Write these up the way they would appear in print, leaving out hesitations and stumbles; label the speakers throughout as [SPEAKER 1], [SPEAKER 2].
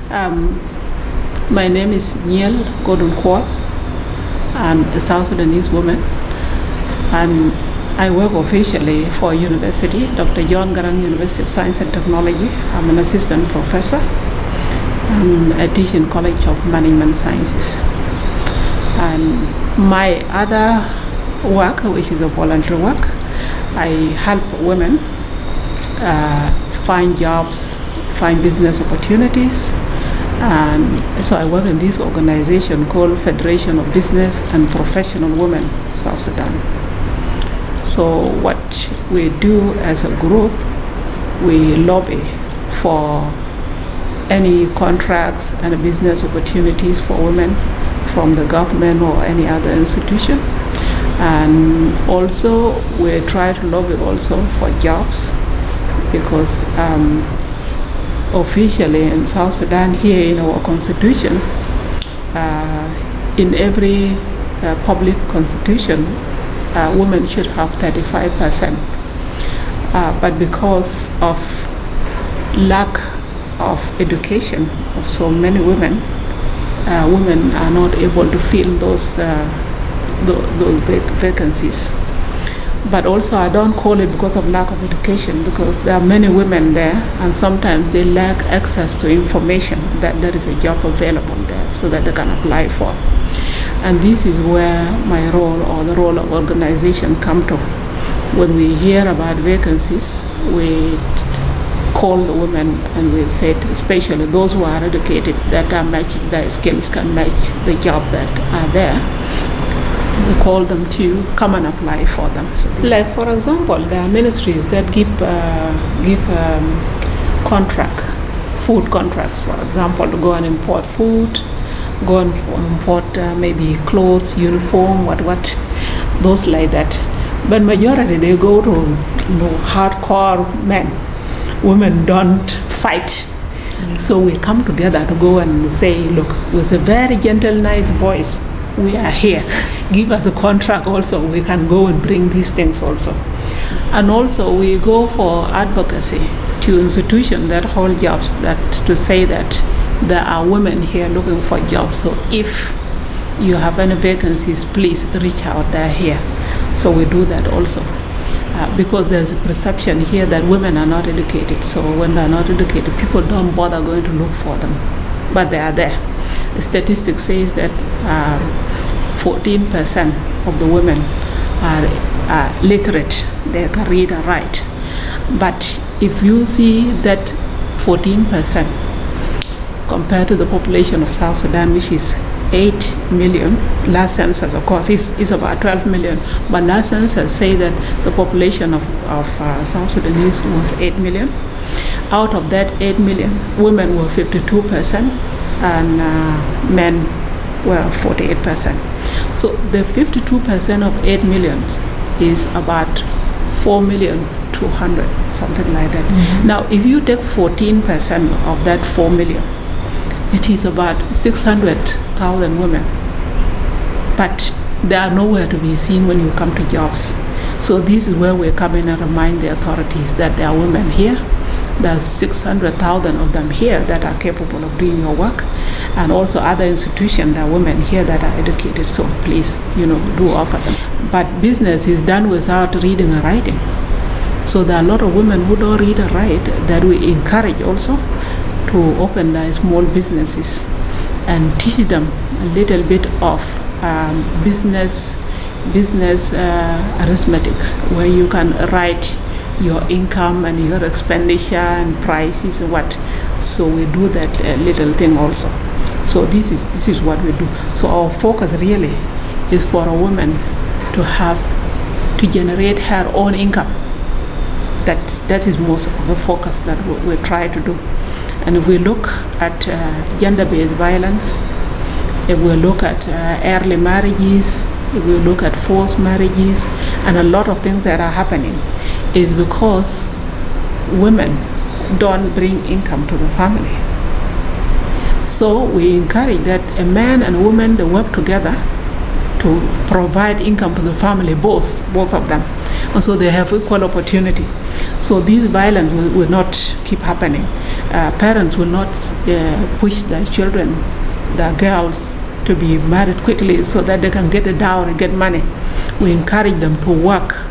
[SPEAKER 1] Um, my name is Niel Gordon Kwal. I'm a South Sudanese woman, and I work officially for university, Dr. John Garang University of Science and Technology. I'm an assistant professor. I teach in College of Management Sciences. And my other work, which is a voluntary work, I help women find jobs, find business opportunities. And so I work in this organization called Federation of Business and Professional Women, South Sudan. So what we do as a group, we lobby for any contracts and business opportunities for women from the government or any other institution. And also we try to lobby also for jobs, because officially in South Sudan, here in our constitution, in every public constitution, women should have 35%. But because of lack of education of so many women, women are not able to fill those vacancies. But also I don't call it because of lack of education, because there are many women there and sometimes they lack access to information that there is a job available there so that they can apply for. And this is where my role, or the role of organization, come to. When we hear about vacancies, we call the women and we say, especially those who are educated, that are matching, their skills can match the job that are there. We call them to come and apply for them. So like for example, there are ministries that give food contracts, for example, to go and import food, go and import maybe clothes, uniform, what, those like that. But majority they go to hardcore men. Women don't fight. So we come together to go and say, look, with a very gentle, nice voice, we are here. Give us a contract also. We can go and bring these things also. And also we go for advocacy to institutions that hold jobs, that to say that there are women here looking for jobs. So if you have any vacancies, please reach out, they're here. So we do that also. Because there's a perception here that women are not educated. So when they're not educated, people don't bother going to look for them. But they are there. The statistics says that 14% of the women are literate. They can read and write. But if you see that 14% compared to the population of South Sudan, which is 8 million, last census, of course, is about 12 million, but last census say that the population of South Sudanese was 8 million. Out of that 8 million, women were 52%, and men were 48%. So the 52% of 8 million is about 4,200,000, something like that. Mm-hmm. Now, if you take 14% of that 4 million, it is about 600,000 women. But they are nowhere to be seen when you come to jobs. So this is where we come in and remind the authorities that there are women here. There's 600,000 of them here that are capable of doing your work, and also other institutions, there are women here that are educated. So please, do offer them. But business is done without reading and writing. So there are a lot of women who don't read and write that we encourage also to open their small businesses and teach them a little bit of business arithmetic, where you can write your income and your expenditure and prices and what. So we do that little thing also. So this is what we do. So our focus really is for a woman to generate her own income. That is most of the focus that we try to do. And if we look at gender-based violence, if we look at early marriages, if we look at forced marriages, and a lot of things that are happening, is because women don't bring income to the family. So we encourage that a man and a woman, they work together to provide income to the family, both of them. And so they have equal opportunity. So this violence will not keep happening. parents will not push their children, their girls, to be married quickly so that they can get a dowry, get money. We encourage them to work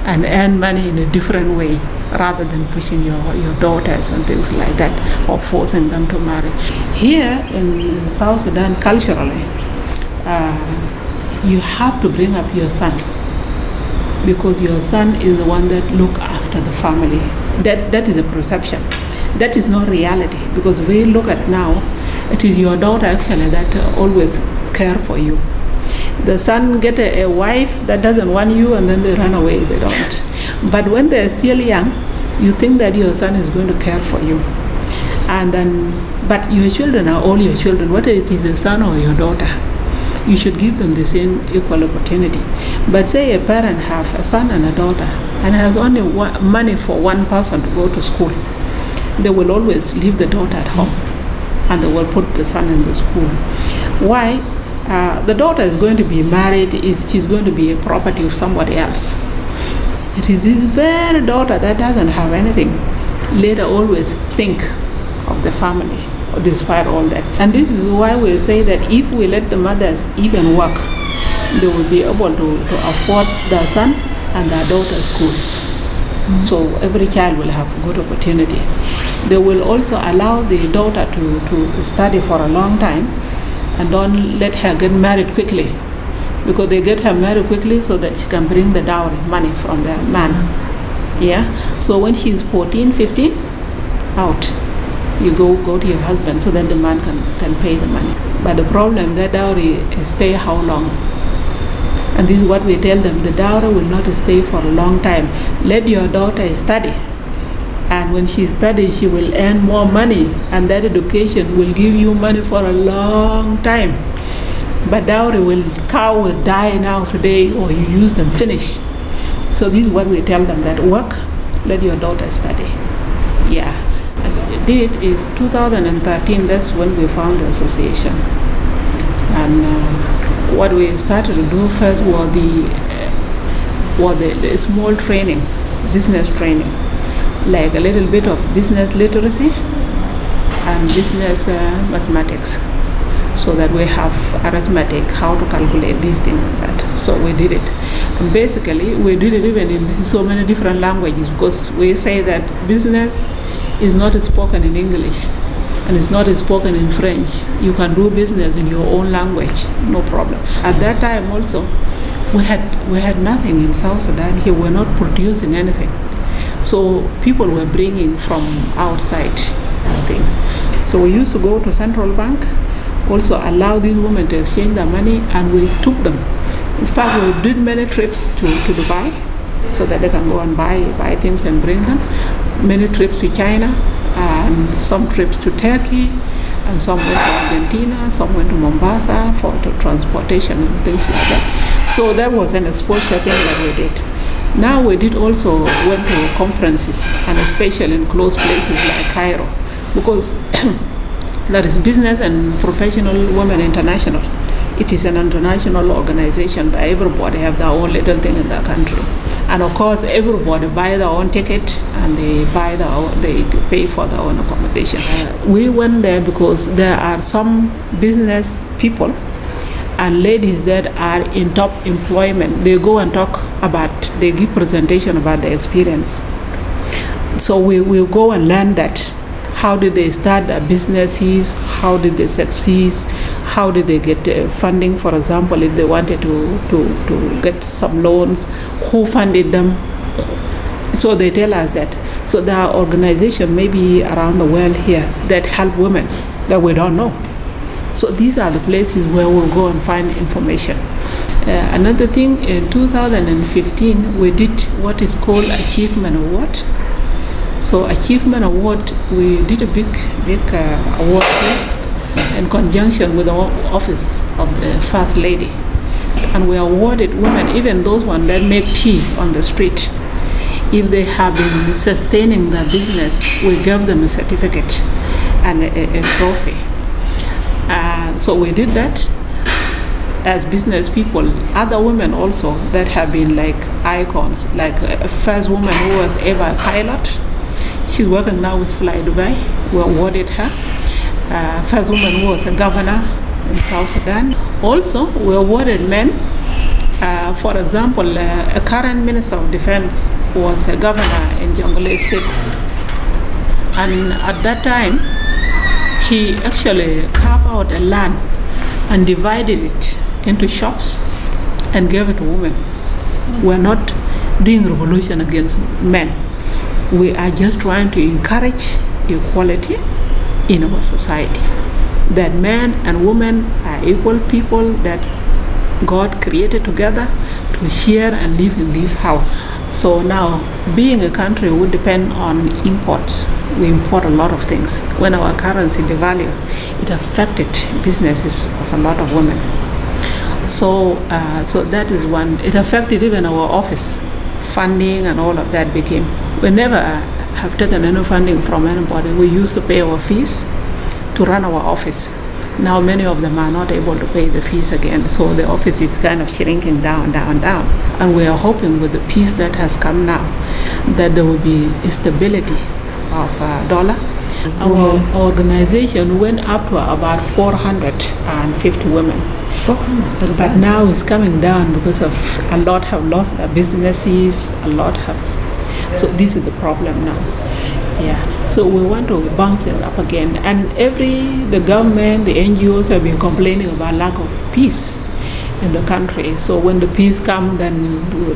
[SPEAKER 1] and earn money in a different way rather than pushing your daughters and things like that, or forcing them to marry. Here in South Sudan, culturally, you have to bring up your son, because your son is the one that look after the family. That is a perception. That is not reality, because we look at now, it is your daughter actually that always care for you. The son get a wife that doesn't want you, and then they run away, they don't. But when they're still young, you think that your son is going to care for you. And then, but your children are all your children, whether it is a son or your daughter. You should give them the same equal opportunity. But say a parent have a son and a daughter, and has only money for one person to go to school, they will always leave the daughter at home, and they will put the son in the school. Why? The daughter is going to be married, she's going to be a property of somebody else. It is this very daughter that doesn't have anything later always think of the family, despite all that. And this is why we say that if we let the mothers even work, they will be able to afford their son and their daughter's school. So every child will have good opportunity. They will also allow the daughter to study for a long time, and don't let her get married quickly, because they get her married quickly so that she can bring the dowry money from the man. Yeah. So when she's 14, 15, out. You go to your husband so that the man can pay the money. But the problem, that dowry stay how long? And this is what we tell them: the dowry will not stay for a long time. Let your daughter study, and when she studies, she will earn more money, and that education will give you money for a long time. But dowry cow will die now today, or you use them, finish. So this is what we tell them: that work, let your daughter study. Yeah. Date is 2013. That's when we found the association, and what we started to do first was the small training, business training, like a little bit of business literacy and business mathematics, so that we have arithmetic, how to calculate these things and that. So we did it. And basically, we did it even in so many different languages, because we say that business is not spoken in English, and it's not spoken in French. You can do business in your own language, no problem. At that time also, we had nothing in South Sudan here. We're not producing anything. So people were bringing from outside, I think. So we used to go to Central Bank, also allow these women to exchange their money, and we took them. In fact, we did many trips to Dubai, so that they can go and buy things and bring them. Many trips to China, and some trips to Turkey, and some went to Argentina, some went to Mombasa for transportation and things like that. So that was an exposure thing that we did. Now we did also went to conferences, and especially in close places like Cairo, because that is Business and Professional Women International. It is an international organization, but everybody have their own little thing in their country. And of course, everybody buy their own ticket, and they pay for their own accommodation. We went there because there are some business people and ladies that are in top employment. They go and they give presentation about the experience. So we will go and learn that. How did they start their businesses? How did they succeed? How did they get funding? For example, if they wanted to get some loans, who funded them? So they tell us that. So there are organizations maybe around the world here that help women that we don't know. So these are the places where we'll go and find information. Another thing, in 2015, we did what is called Achievement Award. So Achievement Award, we did a big award here in conjunction with the office of the First Lady. And we awarded women, even those ones that make tea on the street. If they have been sustaining their business, we gave them a certificate and a trophy. So we did that as business people. Other women also that have been like icons, like a first woman who was ever a pilot. She's working now with Fly Dubai. We awarded her. First woman who was a governor in South Sudan. Also, we awarded men. For example, a current Minister of Defense was a governor in Jonglei State. And at that time, he actually carved out a land and divided it into shops and gave it to women. We're not doing revolution against men. We are just trying to encourage equality in our society. That men and women are equal people that God created together to share and live in this house. So now, being a country would depend on imports. We import a lot of things. When our currency devalued, it affected businesses of a lot of women. So that is one. It affected even our office. Funding and all of that became. We never have taken any funding from anybody. We used to pay our fees to run our office. Now many of them are not able to pay the fees again, so the office is kind of shrinking down. And we are hoping with the peace that has come now that there will be stability of dollar. Our organization went up to about 450 women. But now it's coming down because of a lot have lost their businesses, a lot have. So this is the problem now. Yeah. So we want to bounce it up again. And the government, the NGOs have been complaining about lack of peace in the country. So when the peace comes, then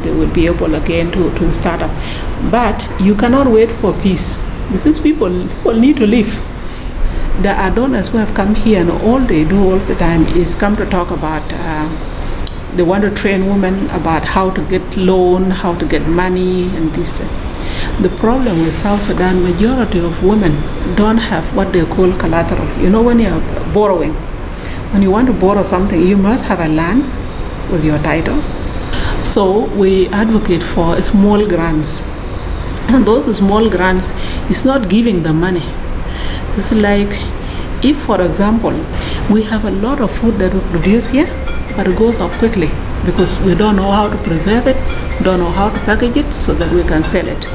[SPEAKER 1] they will be able again to start up. But you cannot wait for peace because people need to live. There are donors who have come here and all they do all the time is come to talk about, they want to train women about how to get loan, how to get money and this. The problem with South Sudan, majority of women don't have what they call collateral. You know, when you're borrowing, when you want to borrow something, you must have a land with your title. So we advocate for small grants. And those small grants is not giving the money. It's like if, for example, we have a lot of food that we produce here, but it goes off quickly because we don't know how to preserve it, don't know how to package it so that we can sell it.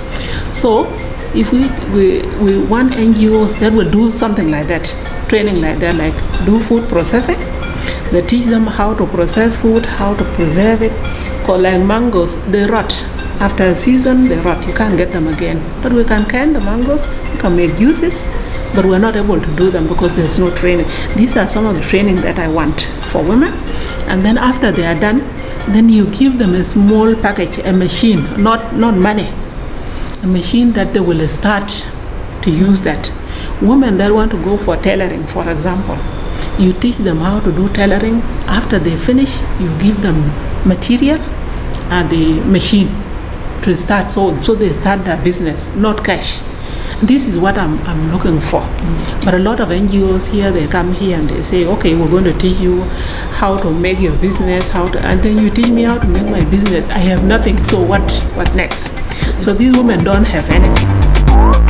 [SPEAKER 1] So if we want NGOs that will do something like that, training like that, like do food processing, they teach them how to process food, how to preserve it. Because like mangoes, they rot. After a season, they rot. You can't get them again. But we can can the mangoes, we can make juices, but we're not able to do them because there's no training. These are some of the training that I want for women. And then after they are done, then you give them a small package, a machine, not money, a machine that they will start to use that. Women that want to go for tailoring, for example, you teach them how to do tailoring. After they finish, you give them material and the machine to start so they start their business, not cash. This is what I'm looking for. But a lot of NGOs here, they come here and they say, okay, we're going to teach you how to make your business, and then you teach me how to make my business. I have nothing, so what next? So these women don't have anything.